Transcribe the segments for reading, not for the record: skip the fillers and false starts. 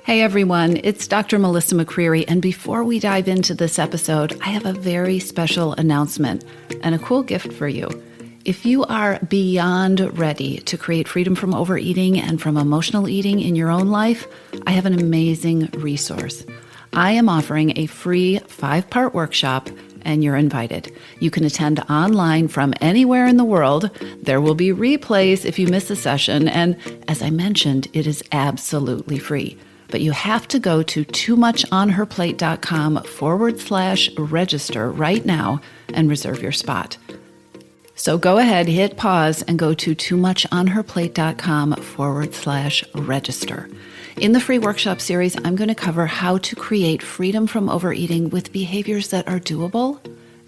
Hey everyone, it's Dr. Melissa McCreary, and before we dive into this episode, I have a very special announcement and a cool gift for you. If you are beyond ready to create freedom from overeating and from emotional eating in your own life, I have an amazing resource. I am offering a free 5-part workshop, and you're invited. You can attend online from anywhere in the world. There will be replays if you miss a session, and as I mentioned, it is absolutely free. But you have to go to toomuchonherplate.com/register right now and reserve your spot. So go ahead, hit pause, and go to toomuchonherplate.com/register. In the free workshop series, I'm going to cover how to create freedom from overeating with behaviors that are doable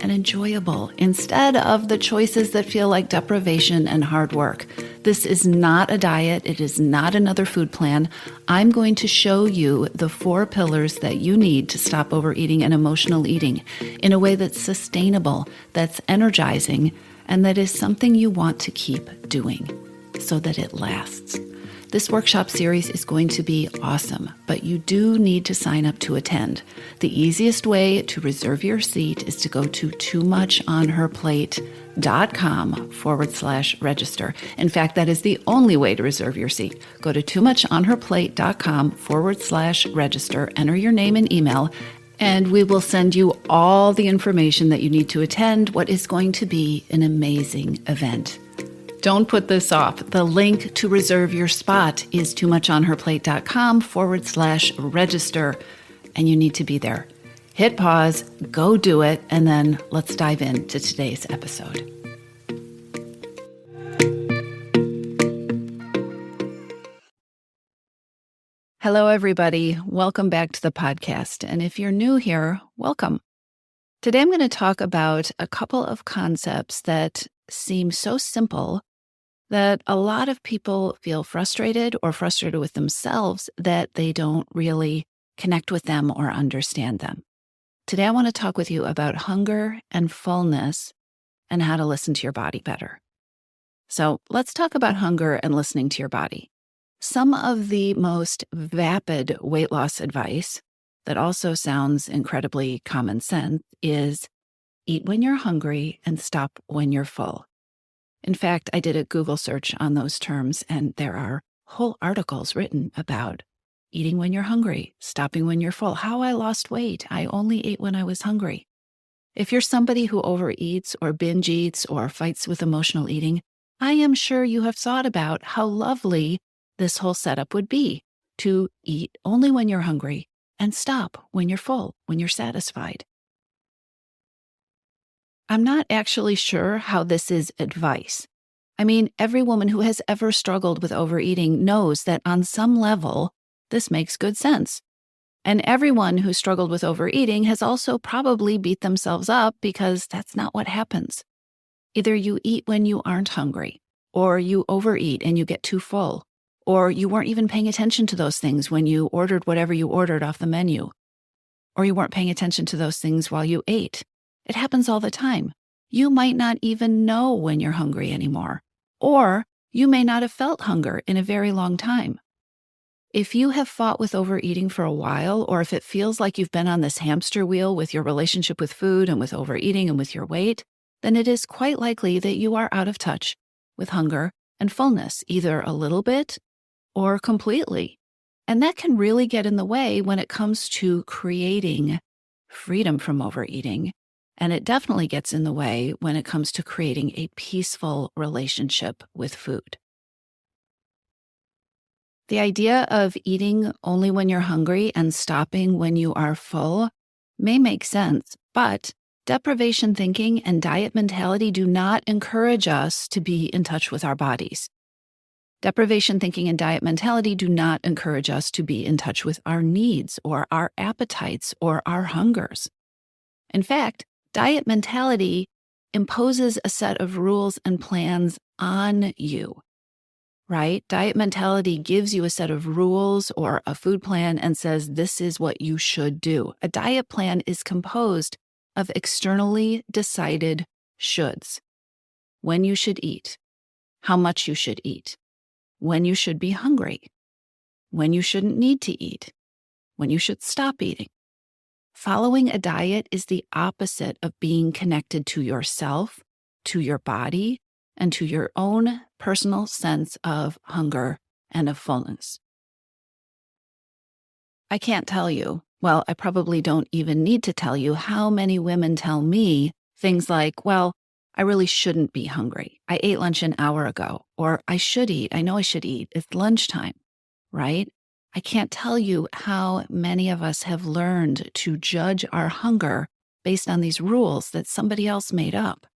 and enjoyable instead of the choices that feel like deprivation and hard work. This is not a diet. It is not another food plan. I'm going to show you the 4 pillars that you need to stop overeating and emotional eating in a way that's sustainable, that's energizing, and that is something you want to keep doing so that it lasts. This workshop series is going to be awesome, but you do need to sign up to attend. The easiest way to reserve your seat is to go to toomuchonherplate.com/register. In fact, that is the only way to reserve your seat. Go to toomuchonherplate.com/register, enter your name and email, and we will send you all the information that you need to attend what is going to be an amazing event. Don't put this off. The link to reserve your spot is toomuchonherplate.com/register, and you need to be there. Hit pause, go do it, and then let's dive into today's episode. Hello, everybody. Welcome back to the podcast. And if you're new here, welcome. Today, I'm going to talk about a couple of concepts that seem so simple that a lot of people feel frustrated with themselves that they don't really connect with them or understand them. Today, I want to talk with you about hunger and fullness and how to listen to your body better. So let's talk about hunger and listening to your body. Some of the most vapid weight loss advice that also sounds incredibly common sense is eat when you're hungry and stop when you're full. In fact, I did a Google search on those terms, and there are whole articles written about eating when you're hungry, stopping when you're full, how I lost weight. I only ate when I was hungry. If you're somebody who overeats or binge eats or fights with emotional eating, I am sure you have thought about how lovely this whole setup would be to eat only when you're hungry and stop when you're full, when you're satisfied. I'm not actually sure how this is advice. I mean, every woman who has ever struggled with overeating knows that on some level, this makes good sense. And everyone who struggled with overeating has also probably beat themselves up because that's not what happens. Either you eat when you aren't hungry, or you overeat and you get too full, or you weren't even paying attention to those things when you ordered whatever you ordered off the menu, or you weren't paying attention to those things while you ate. It happens all the time. You might not even know when you're hungry anymore, or you may not have felt hunger in a very long time. If you have fought with overeating for a while, or if it feels like you've been on this hamster wheel with your relationship with food and with overeating and with your weight, then it is quite likely that you are out of touch with hunger and fullness, either a little bit or completely. And that can really get in the way when it comes to creating freedom from overeating. And it definitely gets in the way when it comes to creating a peaceful relationship with food. The idea of eating only when you're hungry and stopping when you are full may make sense, but deprivation thinking and diet mentality do not encourage us to be in touch with our bodies. Deprivation thinking and diet mentality do not encourage us to be in touch with our needs or our appetites or our hungers. In fact, diet mentality imposes a set of rules and plans on you, right? Diet mentality gives you a set of rules or a food plan and says, this is what you should do. A diet plan is composed of externally decided shoulds. When you should eat, how much you should eat, when you should be hungry, when you shouldn't need to eat, when you should stop eating. Following a diet is the opposite of being connected to yourself, to your body, and to your own personal sense of hunger and of fullness. I can't tell you, well, I probably don't even need to tell you how many women tell me things like, well, I really shouldn't be hungry. I ate lunch an hour ago, or I should eat. I know I should eat. It's lunchtime, right? I can't tell you how many of us have learned to judge our hunger based on these rules that somebody else made up.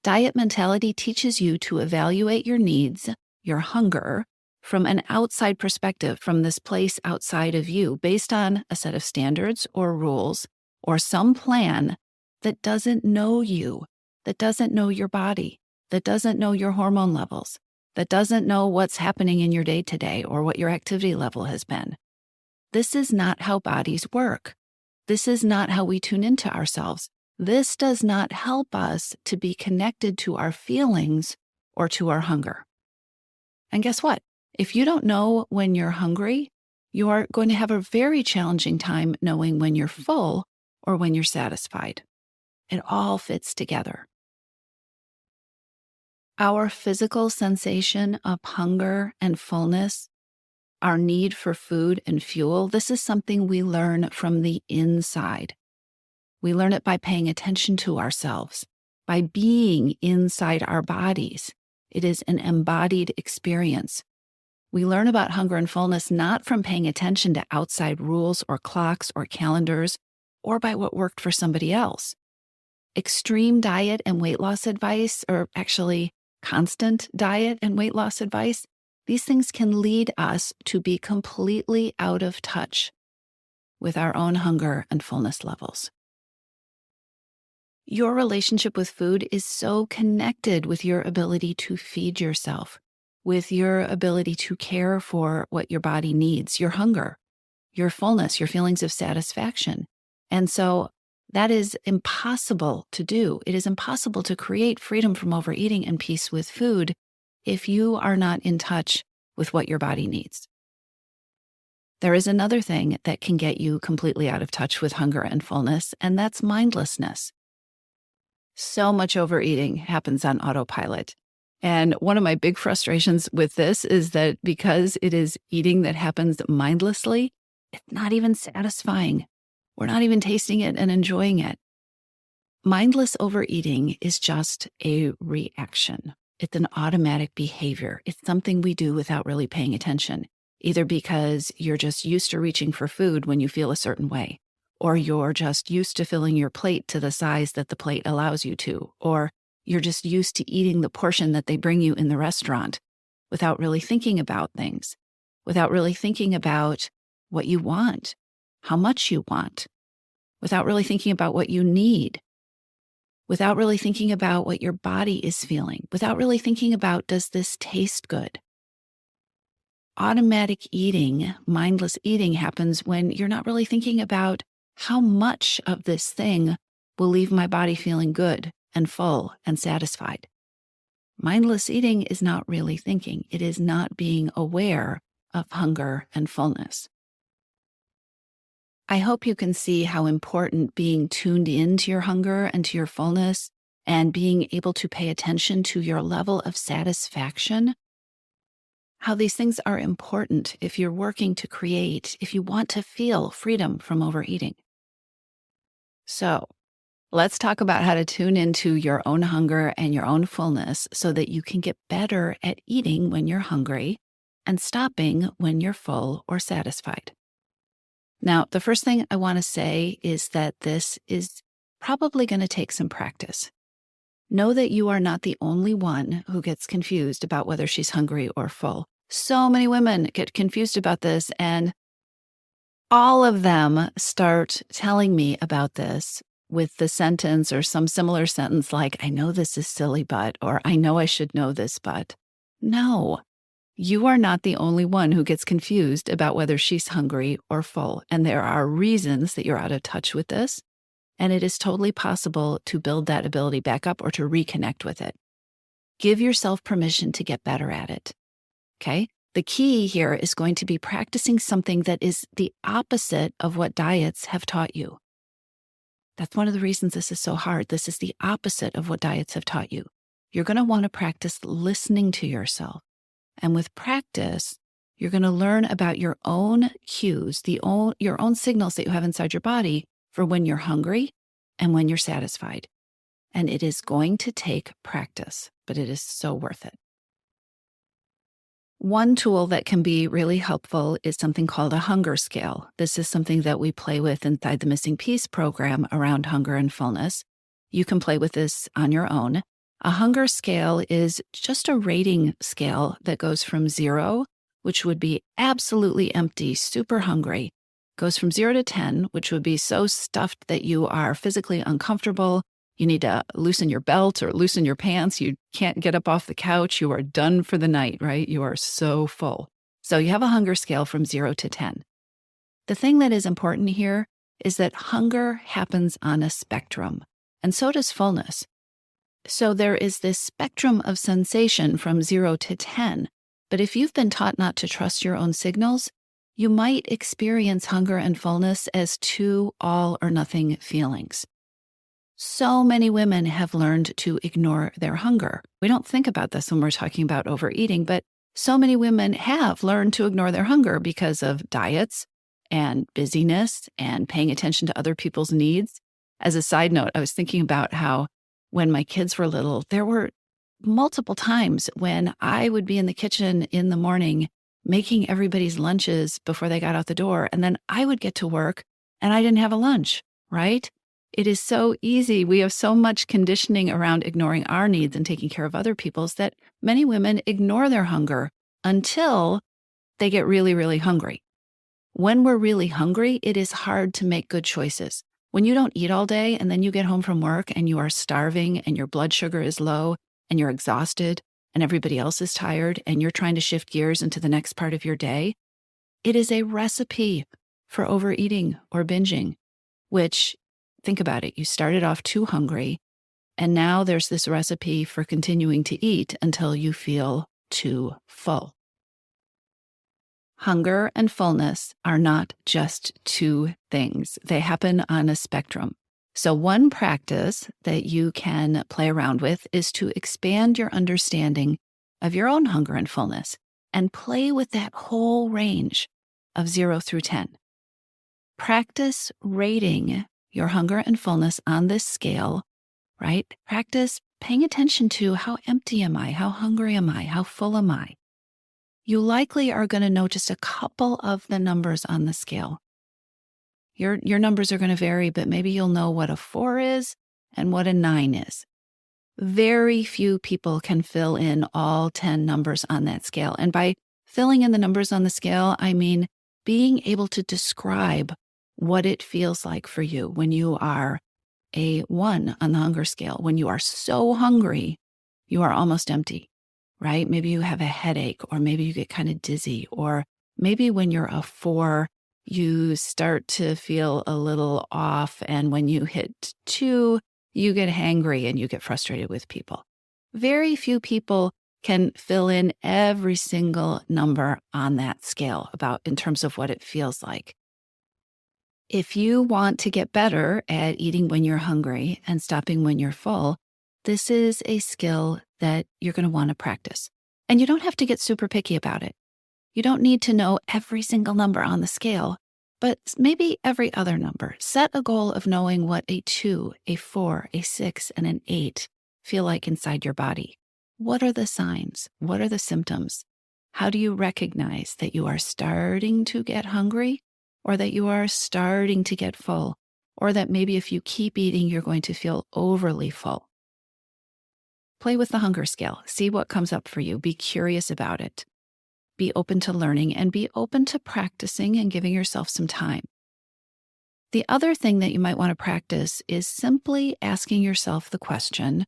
Diet mentality teaches you to evaluate your needs, your hunger, from an outside perspective, from this place outside of you, based on a set of standards or rules or some plan that doesn't know you, that doesn't know your body, that doesn't know your hormone levels, that doesn't know what's happening in your day to day or what your activity level has been. This is not how bodies work. This is not how we tune into ourselves. This does not help us to be connected to our feelings or to our hunger. And guess what? If you don't know when you're hungry, you are going to have a very challenging time knowing when you're full or when you're satisfied. It all fits together. Our physical sensation of hunger and fullness, our need for food and fuel, this is something we learn from the inside. We learn it by paying attention to ourselves, by being inside our bodies. It is an embodied experience. We learn about hunger and fullness not from paying attention to outside rules or clocks or calendars or by what worked for somebody else. Extreme diet and weight loss advice, or actually constant diet and weight loss advice, these things can lead us to be completely out of touch with our own hunger and fullness levels. Your relationship with food is so connected with your ability to feed yourself, with your ability to care for what your body needs, your hunger, your fullness, your feelings of satisfaction. And so that is impossible to do. It is impossible to create freedom from overeating and peace with food if you are not in touch with what your body needs. There is another thing that can get you completely out of touch with hunger and fullness, and that's mindlessness. So much overeating happens on autopilot. And one of my big frustrations with this is that because it is eating that happens mindlessly, it's not even satisfying. We're not even tasting it and enjoying it. Mindless overeating is just a reaction. It's an automatic behavior. It's something we do without really paying attention, either because you're just used to reaching for food when you feel a certain way, or you're just used to filling your plate to the size that the plate allows you to, or you're just used to eating the portion that they bring you in the restaurant without really thinking about things, without really thinking about what you want, how much you want, without really thinking about what you need, without really thinking about what your body is feeling, without really thinking about, does this taste good? Automatic eating, mindless eating happens when you're not really thinking about how much of this thing will leave my body feeling good and full and satisfied. Mindless eating is not really thinking. It is not being aware of hunger and fullness. I hope you can see how important being tuned into your hunger and to your fullness and being able to pay attention to your level of satisfaction, how these things are important if you're working to create, if you want to feel freedom from overeating. So, let's talk about how to tune into your own hunger and your own fullness so that you can get better at eating when you're hungry and stopping when you're full or satisfied. Now, the first thing I want to say is that this is probably going to take some practice. Know that you are not the only one who gets confused about whether she's hungry or full. So many women get confused about this, and all of them start telling me about this with the sentence or some similar sentence like, I know this is silly, but, or I know I should know this, but. No, you are not the only one who gets confused about whether she's hungry or full. And there are reasons that you're out of touch with this. And it is totally possible to build that ability back up or to reconnect with it. Give yourself permission to get better at it. Okay? The key here is going to be practicing something that is the opposite of what diets have taught you. That's one of the reasons this is so hard. This is the opposite of what diets have taught you. You're going to want to practice listening to yourself. And with practice, you're going to learn about your own cues, your own signals that you have inside your body for when you're hungry and when you're satisfied. And it is going to take practice, but it is so worth it. One tool that can be really helpful is something called a hunger scale. This is something that we play with inside the Missing Piece program around hunger and fullness. You can play with this on your own. A hunger scale is just a rating scale that goes from 0, which would be absolutely empty, super hungry, goes from 0 to 10, which would be so stuffed that you are physically uncomfortable. You need to loosen your belt or loosen your pants. You can't get up off the couch. You are done for the night, right? You are so full. So you have a hunger scale from 0 to 10. The thing that is important here is that hunger happens on a spectrum, and so does fullness. So there is this spectrum of sensation from 0 to 10. But if you've been taught not to trust your own signals, you might experience hunger and fullness as two all or nothing feelings. So many women have learned to ignore their hunger. We don't think about this when we're talking about overeating, but so many women have learned to ignore their hunger because of diets and busyness and paying attention to other people's needs. As a side note, I was thinking about how when my kids were little, there were multiple times when I would be in the kitchen in the morning making everybody's lunches before they got out the door, and then I would get to work and I didn't have a lunch, right? It is so easy. We have so much conditioning around ignoring our needs and taking care of other people's that many women ignore their hunger until they get really, really hungry. When we're really hungry, it is hard to make good choices. When you don't eat all day and then you get home from work and you are starving and your blood sugar is low and you're exhausted and everybody else is tired and you're trying to shift gears into the next part of your day, it is a recipe for overeating or binging, which, think about it, you started off too hungry, and now there's this recipe for continuing to eat until you feel too full. Hunger and fullness are not just two things. They happen on a spectrum. So one practice that you can play around with is to expand your understanding of your own hunger and fullness and play with that whole range of 0 through 10. Practice rating your hunger and fullness on this scale, right? Practice paying attention to how empty am I? How hungry am I? How full am I? You likely are going to know just a couple of the numbers on the scale. Your numbers are going to vary, but maybe you'll know what a 4 is and what a 9 is. Very few people can fill in all 10 numbers on that scale. And by filling in the numbers on the scale, I mean being able to describe what it feels like for you when you are a 1 on the hunger scale. When you are so hungry, you are almost empty, right? Maybe you have a headache, or maybe you get kind of dizzy, or maybe when you're a 4, you start to feel a little off. And when you hit 2, you get hangry and you get frustrated with people. Very few people can fill in every single number on that scale in terms of what it feels like. If you want to get better at eating when you're hungry and stopping when you're full, this is a skill that you're going to want to practice. And you don't have to get super picky about it. You don't need to know every single number on the scale, but maybe every other number. Set a goal of knowing what a 2, a 4, a 6, and an 8 feel like inside your body. What are the signs? What are the symptoms? How do you recognize that you are starting to get hungry, or that you are starting to get full, or that maybe if you keep eating, you're going to feel overly full? Play with the hunger scale. See what comes up for you. Be curious about it. Be open to learning and be open to practicing and giving yourself some time. The other thing that you might want to practice is simply asking yourself the question,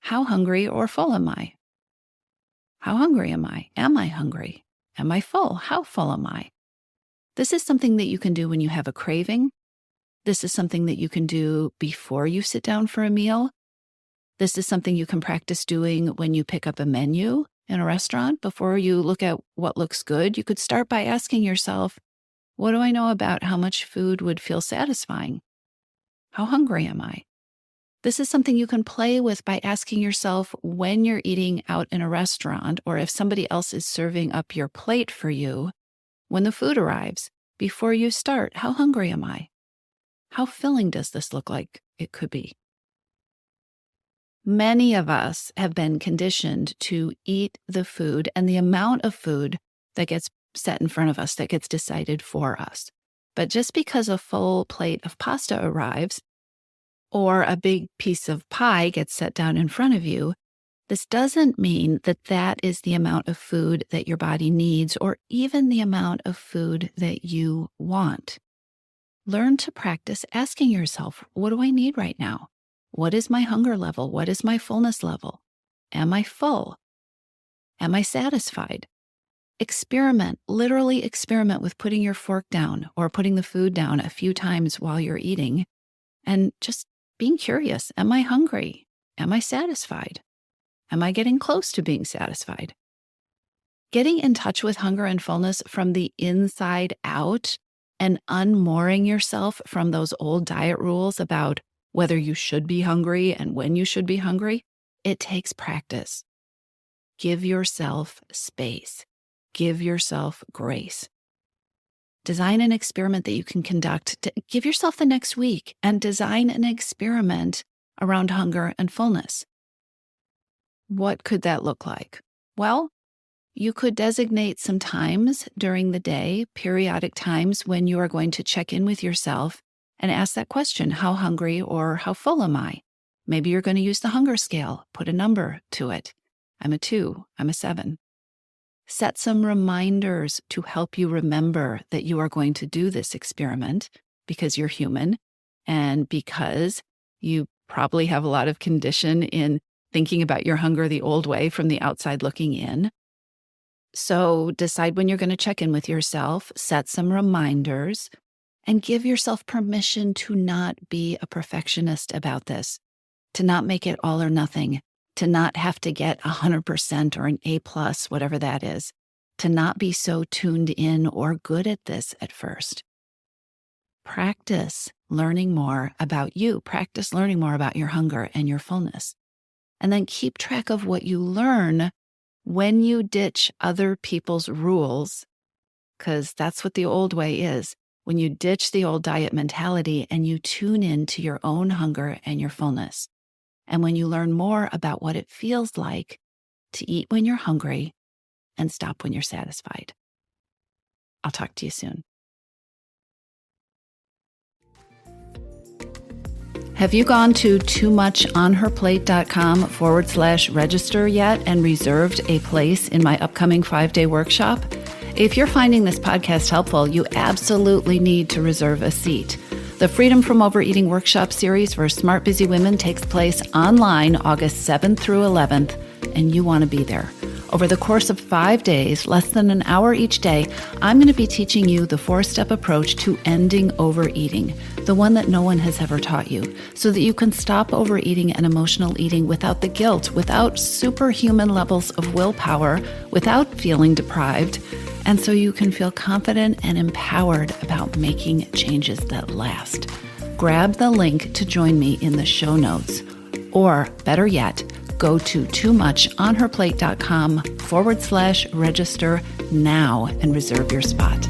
how hungry or full am I? How hungry am I? Am I hungry? Am I full? How full am I? This is something that you can do when you have a craving. This is something that you can do before you sit down for a meal. This is something you can practice doing when you pick up a menu in a restaurant, before you look at what looks good, you could start by asking yourself, what do I know about how much food would feel satisfying? How hungry am I? This is something you can play with by asking yourself when you're eating out in a restaurant, or if somebody else is serving up your plate for you, when the food arrives, before you start, how hungry am I? How filling does this look like it could be? Many of us have been conditioned to eat the food and the amount of food that gets set in front of us, that gets decided for us. But just because a full plate of pasta arrives or a big piece of pie gets set down in front of you, this doesn't mean that that is the amount of food that your body needs, or even the amount of food that you want. Learn to practice asking yourself, what do I need right now? What is my hunger level? What is my fullness level? Am I full? Am I satisfied? Experiment, literally experiment with putting your fork down or putting the food down a few times while you're eating, and just being curious. Am I hungry? Am I satisfied? Am I getting close to being satisfied? Getting in touch with hunger and fullness from the inside out and unmooring yourself from those old diet rules about whether you should be hungry and when you should be hungry, it takes practice. Give yourself space. Give yourself grace. Design an experiment that you can conduct. Give yourself the next week and design an experiment around hunger and fullness. What could that look like? Well, you could designate some times during the day, periodic times when you are going to check in with yourself and ask that question, how hungry or how full am I? Maybe you're going to use the hunger scale, put a number to it. I'm a 2, I'm a 7. Set some reminders to help you remember that you are going to do this experiment, because you're human and because you probably have a lot of condition in thinking about your hunger the old way from the outside looking in. So decide when you're going to check in with yourself, set some reminders, and give yourself permission to not be a perfectionist about this, to not make it all or nothing, to not have to get 100% or an A+, whatever that is, to not be so tuned in or good at this at first. Practice learning more about you. Practice learning more about your hunger and your fullness. And then keep track of what you learn when you ditch other people's rules, because that's what the old way is. When you ditch the old diet mentality and you tune in to your own hunger and your fullness. And when you learn more about what it feels like to eat when you're hungry and stop when you're satisfied. I'll talk to you soon. Have you gone to toomuchonherplate.com/register yet and reserved a place in my upcoming 5-day workshop? If you're finding this podcast helpful, you absolutely need to reserve a seat. The Freedom from Overeating workshop series for smart, busy women takes place online August 7th through 11th, and you want to be there. Over the course of 5 days, less than an hour each day, I'm going to be teaching you the 4-step approach to ending overeating, the one that no one has ever taught you, so that you can stop overeating and emotional eating without the guilt, without superhuman levels of willpower, without feeling deprived, and so you can feel confident and empowered about making changes that last. Grab the link to join me in the show notes, or better yet, go to toomuchonherplate.com/register now and reserve your spot.